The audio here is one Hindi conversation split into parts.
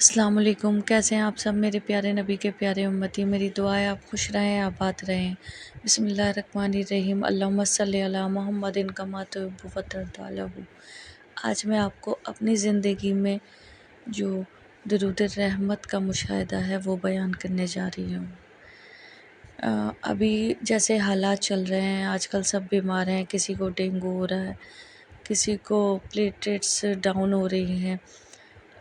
अस्सलाम वालेकुम। कैसे हैं आप सब मेरे प्यारे नबी के प्यारे उम्मती। मेरी दुआ है आप खुश रहें, आबाद रहें। बिस्मिल्लाहिर्रहमानिर्रहीम। अल्लाहुम्मा सल्लि अला मुहम्मदिन कमा तुहिब्बु व तर्दा। आज मैं आपको अपनी ज़िंदगी में जो दुरूद रहमत का मुशाहिदा है वो बयान करने जा रही हूँ। अभी जैसे हालात चल रहे हैं, आजकल सब बीमार हैं। किसी को डेंगू हो रहा है, किसी को प्लेटलेट्स डाउन हो रही हैं,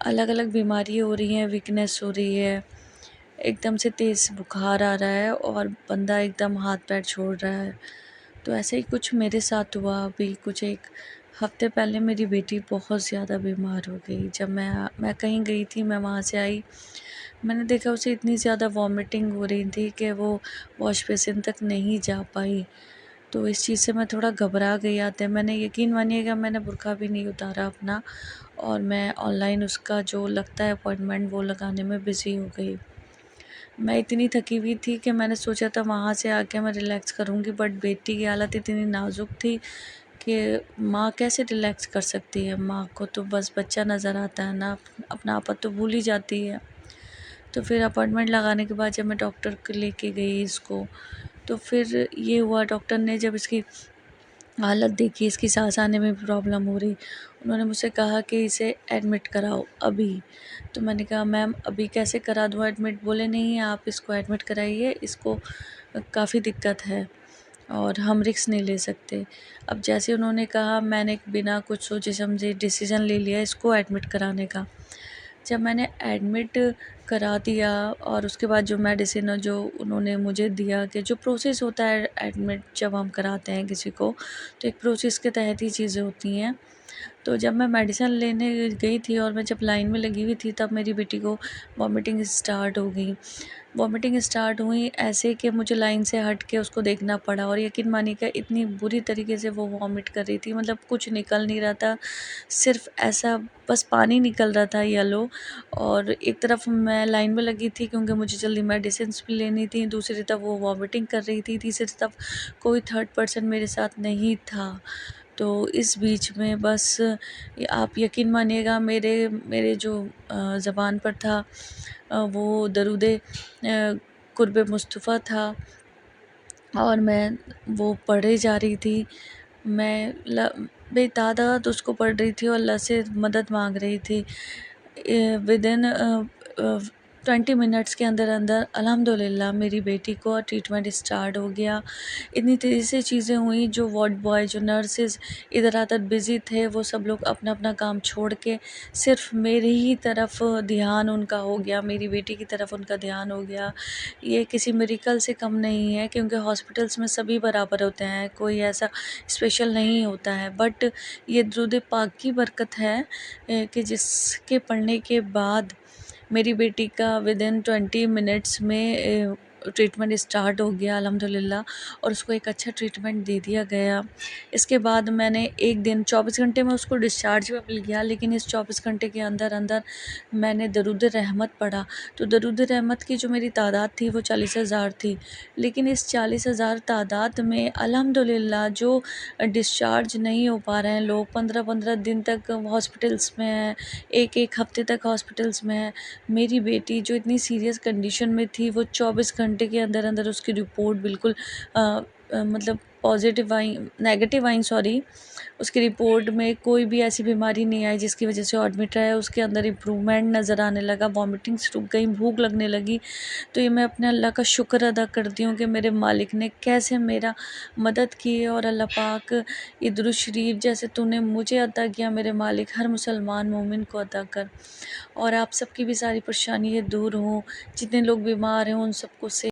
अलग अलग बीमारी हो रही हैं, वीकनेस हो रही है, एकदम से तेज़ बुखार आ रहा है और बंदा एकदम हाथ पैर छोड़ रहा है। तो ऐसे ही कुछ मेरे साथ हुआ। अभी कुछ एक हफ़्ते पहले मेरी बेटी बहुत ज़्यादा बीमार हो गई। जब मैं कहीं गई थी, मैं वहाँ से आई, मैंने देखा उसे इतनी ज़्यादा वॉमिटिंग हो रही थी कि वो वॉश बेसिन तक नहीं जा पाई। तो इस चीज़ से मैं थोड़ा घबरा गई। आते मैंने, यकीन मानिएगा, मैंने बुर्का भी नहीं उतारा अपना, और मैं ऑनलाइन उसका जो लगता है अपॉइंटमेंट वो लगाने में बिज़ी हो गई। मैं इतनी थकी हुई थी कि मैंने सोचा था वहाँ से आके मैं रिलैक्स करूँगी, बट बेटी की हालत इतनी नाजुक थी कि माँ कैसे रिलैक्स कर सकती है। माँ को तो बस बच्चा नज़र आता है ना, अपना आपा तो भूल ही जाती है। तो फिर अपॉइंटमेंट लगाने के बाद जब मैं डॉक्टर को लेके गई इसको, तो फिर ये हुआ, डॉक्टर ने जब इसकी हालत देखी, इसकी सांस आने में भी प्रॉब्लम हो रही, उन्होंने मुझसे कहा कि इसे एडमिट कराओ अभी। तो मैंने कहा मैम अभी कैसे करा दूँ एडमिट? बोले नहीं, आप इसको एडमिट कराइए, इसको काफ़ी दिक्कत है और हम रिस्क नहीं ले सकते। अब जैसे उन्होंने कहा, मैंने बिना कुछ सोचे समझे डिसीज़न ले लिया इसको एडमिट कराने का। जब मैंने एडमिट करा दिया और उसके बाद जो मेडिसिन जो उन्होंने मुझे दिया, कि जो प्रोसेस होता है एडमिट जब हम कराते हैं किसी को, तो एक प्रोसेस के तहत ही चीज़ें होती हैं। तो जब मैं मेडिसिन लेने गई थी और मैं जब लाइन में लगी हुई थी, तब मेरी बेटी को वॉमिटिंग स्टार्ट हो गई। वॉमिटिंग स्टार्ट हुई ऐसे कि मुझे लाइन से हट के उसको देखना पड़ा, और यकीन मानिएगा इतनी बुरी तरीके से वो वॉमिट कर रही थी, मतलब कुछ निकल नहीं रहा था, सिर्फ ऐसा बस पानी निकल रहा था येलो। और एक तरफ मैं लाइन में लगी थी क्योंकि मुझे जल्दी मेडिसिन्स भी लेनी थी, दूसरी तरफ वो वॉमिटिंग कर रही थी, तीसरी तरफ कोई थर्ड पर्सन मेरे साथ नहीं था। तो इस बीच में बस आप यकीन मानिएगा, मेरे मेरे जो ज़बान पर था वो दरूदे कुर्ब मुस्तफ़ा था, और मैं वो पढ़े जा रही थी। मैं बेतादाद उसको पढ़ रही थी और अल्लाह से मदद मांग रही थी। विदिन 20 मिनट्स के अंदर अंदर अल्हम्दुलिल्लाह मेरी बेटी को ट्रीटमेंट स्टार्ट हो गया। इतनी तेज़ी से चीज़ें हुई, जो वार्ड बॉय, जो नर्सेज इधर उधर बिज़ी थे, वो सब लोग अपना अपना काम छोड़ के सिर्फ मेरी ही तरफ ध्यान उनका हो गया, मेरी बेटी की तरफ उनका ध्यान हो गया। ये किसी मिरेकल से कम नहीं है, क्योंकि हॉस्पिटल्स में सभी बराबर होते हैं, कोई ऐसा स्पेशल नहीं होता है, बट ये दुरूद पाक की बरकत है कि जिसके पढ़ने के बाद मेरी बेटी का विदिन 20 मिनट्स में ट्रीटमेंट स्टार्ट हो गया अल्हम्दुलिल्लाह, और उसको एक अच्छा ट्रीटमेंट दे दिया गया। इसके बाद मैंने एक दिन 24 घंटे में उसको डिस्चार्ज भी मिल गया, लेकिन इस 24 घंटे के अंदर अंदर मैंने दरूद रहमत पढ़ा। तो दरूद रहमत की जो मेरी तादाद थी वो 40,000 थी, लेकिन इस 40,000 तादाद में अल्हम्दुलिल्लाह जो डिस्चार्ज नहीं हो पा रहे हैं लोग, 15-15 दिन तक हॉस्पिटल्स में हैं, एक हफ़्ते तक हॉस्पिटल्स में हैं। मेरी बेटी जो इतनी सीरियस कंडीशन में थी, वो 24 घंटे के अंदर अंदर उसकी रिपोर्ट बिल्कुल मतलब पॉजिटिव आई, नेगेटिव आई सॉरी। उसकी रिपोर्ट में कोई भी ऐसी बीमारी नहीं आई जिसकी वजह से एडमिट रहा है। उसके अंदर इम्प्रूवमेंट नज़र आने लगा, वॉमिटिंग्स रुक गई, भूख लगने लगी। तो ये मैं अपने अल्लाह का शुक्र अदा करती हूँ कि मेरे मालिक ने कैसे मेरा मदद की है। और अल्लाह पाक ये दुरूद शरीफ जैसे तूने मुझे अता किया, मेरे मालिक हर मुसलमान मोमिन को अता कर, और आप सबकी भी सारी परेशानियाँ दूर हों, जितने लोग बीमार हैं उन सबको से